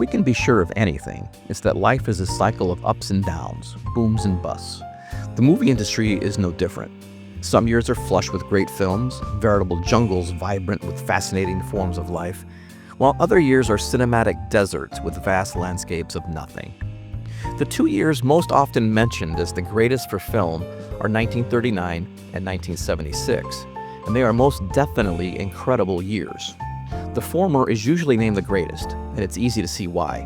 we can be sure of anything, it's that life is a cycle of ups and downs, booms and busts. The movie industry is no different. Some years are flush with great films, veritable jungles vibrant with fascinating forms of life, while other years are cinematic deserts with vast landscapes of nothing. The 2 years most often mentioned as the greatest for film are 1939 and 1976, and they are most definitely incredible years. The former is usually named the greatest, and it's easy to see why.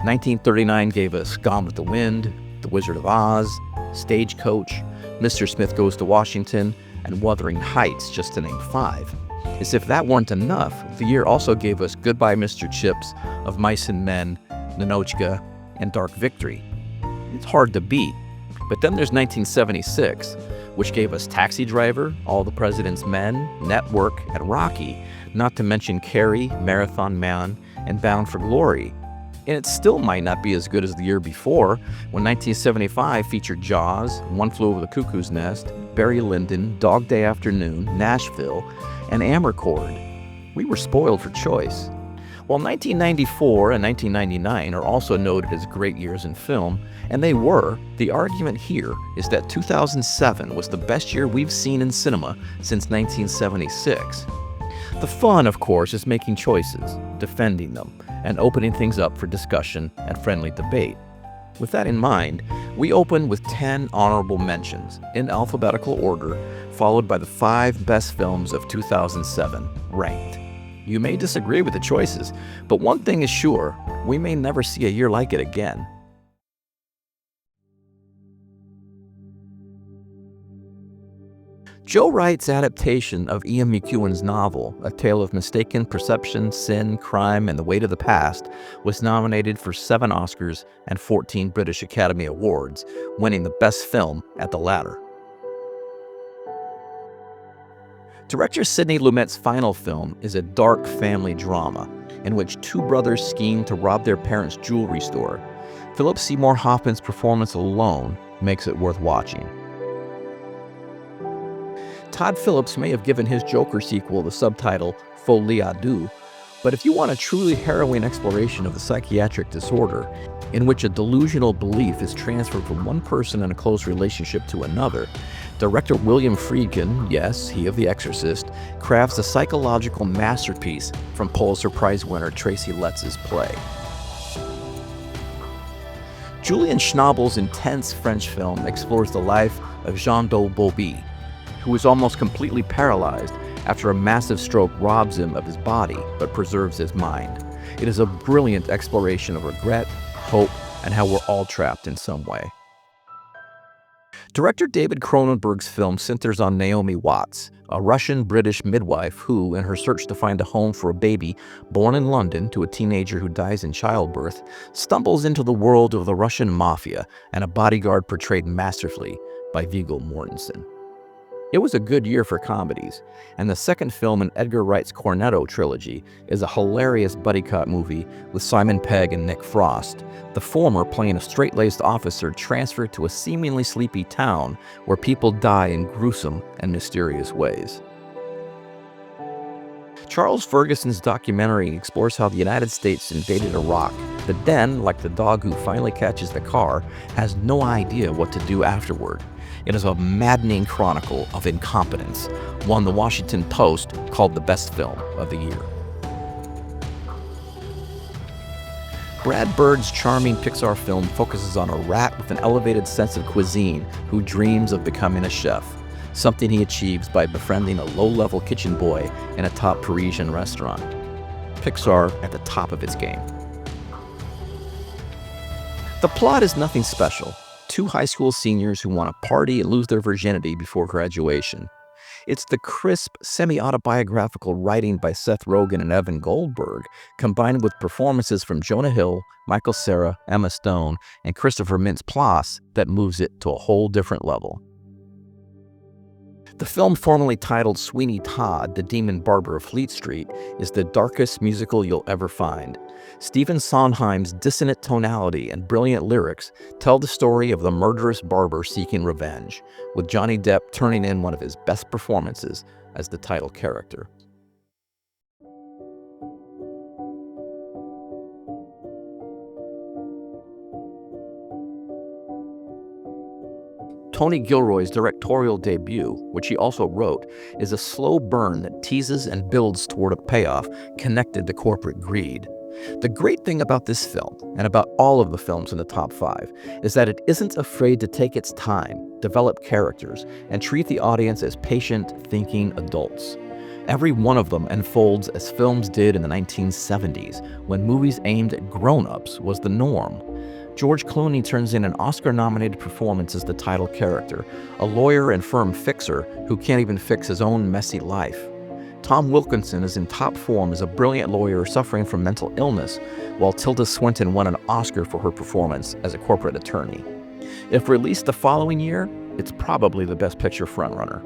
1939 gave us Gone with the Wind, The Wizard of Oz, Stagecoach, Mr. Smith Goes to Washington, and Wuthering Heights, just to name 5. As if that weren't enough, the year also gave us Goodbye Mr. Chips, Of Mice and Men, Ninotchka, and Dark Victory. It's hard to beat. But then there's 1976, which gave us Taxi Driver, All the President's Men, Network, and Rocky, not to mention Carrie, Marathon Man, and Bound for Glory. And it still might not be as good as the year before, when 1975 featured Jaws, One Flew Over the Cuckoo's Nest, Barry Lyndon, Dog Day Afternoon, Nashville, and Amarcord. We were spoiled for choice. While 1994 and 1999 are also noted as great years in film, and they were, the argument here is that 2007 was the best year we've seen in cinema since 1976. The fun, of course, is making choices, defending them, and opening things up for discussion and friendly debate. With that in mind, we open with 10 honorable mentions, in alphabetical order, followed by the 5 best films of 2007, ranked. You may disagree with the choices, but one thing is sure, we may never see a year like it again. Joe Wright's adaptation of Ian McEwan's novel, A Tale of Mistaken Perception, Sin, Crime, and the Weight of the Past, was nominated for 7 Oscars and 14 British Academy Awards, winning the Best Film at the latter. Director Sidney Lumet's final film is a dark family drama in which 2 brothers scheme to rob their parents' jewelry store. Philip Seymour Hoffman's performance alone makes it worth watching. Todd Phillips may have given his Joker sequel the subtitle Folie à Deux, but if you want a truly harrowing exploration of the psychiatric disorder, in which a delusional belief is transferred from one person in a close relationship to another, director William Friedkin, yes, he of The Exorcist, crafts a psychological masterpiece from Pulitzer Prize winner Tracy Letts's play. Julian Schnabel's intense French film explores the life of Jean de Bobby, who is almost completely paralyzed after a massive stroke robs him of his body but preserves his mind. It is a brilliant exploration of regret, hope, and how we're all trapped in some way. Director David Cronenberg's film centers on Naomi Watts, a Russian-British midwife who, in her search to find a home for a baby born in London to a teenager who dies in childbirth, stumbles into the world of the Russian mafia and a bodyguard portrayed masterfully by Viggo Mortensen. It was a good year for comedies, and the second film in Edgar Wright's Cornetto trilogy is a hilarious buddy cop movie with Simon Pegg and Nick Frost, the former playing a straight-laced officer transferred to a seemingly sleepy town where people die in gruesome and mysterious ways. Charles Ferguson's documentary explores how the United States invaded Iraq, but then, like the dog who finally catches the car, has no idea what to do afterward. It is a maddening chronicle of incompetence, one the Washington Post called the best film of the year. Brad Bird's charming Pixar film focuses on a rat with an elevated sense of cuisine who dreams of becoming a chef, something he achieves by befriending a low-level kitchen boy in a top Parisian restaurant. Pixar at the top of its game. The plot is nothing special. 2 high school seniors who want to party and lose their virginity before graduation. It's the crisp, semi-autobiographical writing by Seth Rogen and Evan Goldberg, combined with performances from Jonah Hill, Michael Cera, Emma Stone, and Christopher Mintz-Plasse that moves it to a whole different level. The film, formerly titled Sweeney Todd, the Demon Barber of Fleet Street, is the darkest musical you'll ever find. Stephen Sondheim's dissonant tonality and brilliant lyrics tell the story of the murderous barber seeking revenge, with Johnny Depp turning in one of his best performances as the title character. Tony Gilroy's directorial debut, which he also wrote, is a slow burn that teases and builds toward a payoff connected to corporate greed. The great thing about this film, and about all of the films in the top 5, is that it isn't afraid to take its time, develop characters, and treat the audience as patient, thinking adults. Every one of them unfolds as films did in the 1970s, when movies aimed at grown-ups was the norm. George Clooney turns in an Oscar-nominated performance as the title character, a lawyer and firm fixer who can't even fix his own messy life. Tom Wilkinson is in top form as a brilliant lawyer suffering from mental illness, while Tilda Swinton won an Oscar for her performance as a corporate attorney. If released the following year, it's probably the Best Picture frontrunner.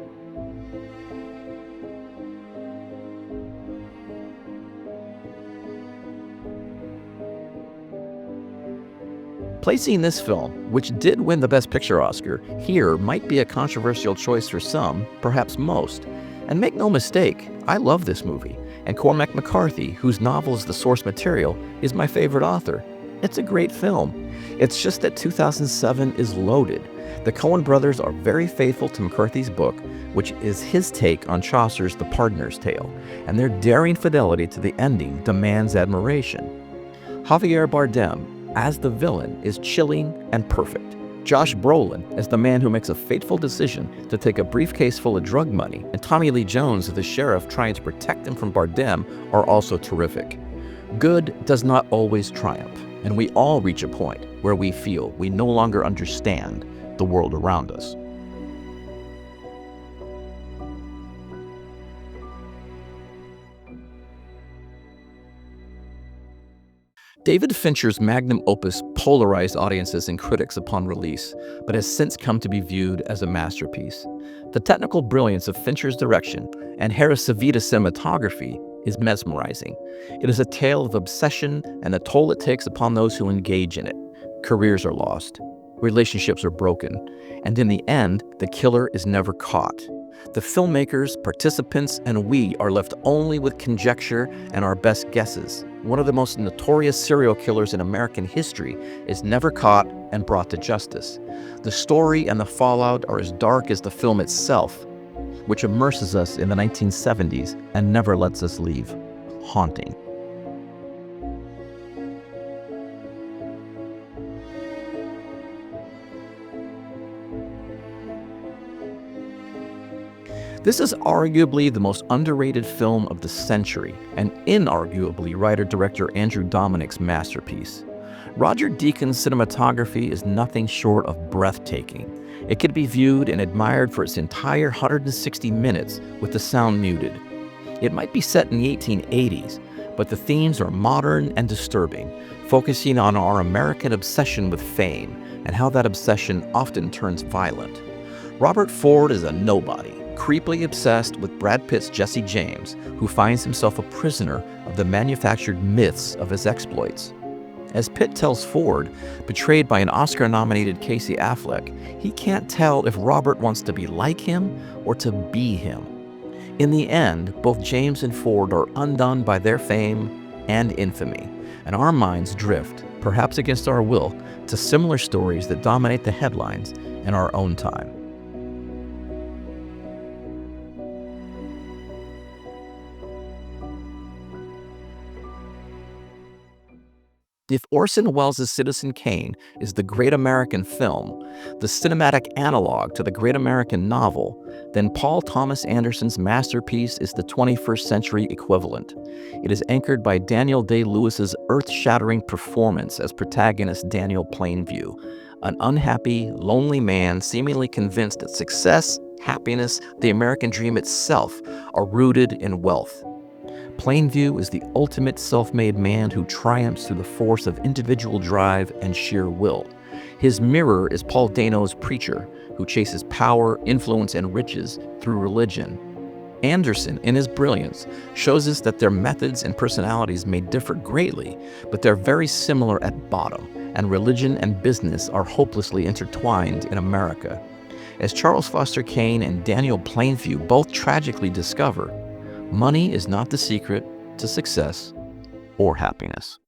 Placing this film, which did win the Best Picture Oscar, here might be a controversial choice for some, perhaps most. And make no mistake, I love this movie, and Cormac McCarthy, whose novel is the source material, is my favorite author. It's a great film. It's just that 2007 is loaded. The Coen brothers are very faithful to McCarthy's book, which is his take on Chaucer's The Pardoner's Tale, and their daring fidelity to the ending demands admiration. Javier Bardem, as the villain, is chilling and perfect. Josh Brolin as the man who makes a fateful decision to take a briefcase full of drug money, and Tommy Lee Jones as the sheriff trying to protect him from Bardem are also terrific. Good does not always triumph, and we all reach a point where we feel we no longer understand the world around us. David Fincher's magnum opus polarized audiences and critics upon release, but has since come to be viewed as a masterpiece. The technical brilliance of Fincher's direction and Harris-Savides' cinematography is mesmerizing. It is a tale of obsession and the toll it takes upon those who engage in it. Careers are lost, relationships are broken, and in the end, the killer is never caught. The filmmakers, participants, and we are left only with conjecture and our best guesses. One of the most notorious serial killers in American history is never caught and brought to justice. The story and the fallout are as dark as the film itself, which immerses us in the 1970s and never lets us leave. Haunting. This is arguably the most underrated film of the century, and inarguably writer-director Andrew Dominik's masterpiece. Roger Deakins' cinematography is nothing short of breathtaking. It could be viewed and admired for its entire 160 minutes with the sound muted. It might be set in the 1880s, but the themes are modern and disturbing, focusing on our American obsession with fame and how that obsession often turns violent. Robert Ford is a nobody, creepily obsessed with Brad Pitt's Jesse James, who finds himself a prisoner of the manufactured myths of his exploits. As Pitt tells Ford, betrayed by an Oscar-nominated Casey Affleck, he can't tell if Robert wants to be like him or to be him. In the end, both James and Ford are undone by their fame and infamy, and our minds drift, perhaps against our will, to similar stories that dominate the headlines in our own time. If Orson Welles' Citizen Kane is the great American film, the cinematic analog to the great American novel, then Paul Thomas Anderson's masterpiece is the 21st century equivalent. It is anchored by Daniel Day-Lewis's earth-shattering performance as protagonist Daniel Plainview, an unhappy, lonely man seemingly convinced that success, happiness, the American dream itself are rooted in wealth. Plainview is the ultimate self-made man who triumphs through the force of individual drive and sheer will. His mirror is Paul Dano's preacher, who chases power, influence, and riches through religion. Anderson, in his brilliance, shows us that their methods and personalities may differ greatly, but they're very similar at bottom, and religion and business are hopelessly intertwined in America. As Charles Foster Kane and Daniel Plainview both tragically discover, money is not the secret to success or happiness.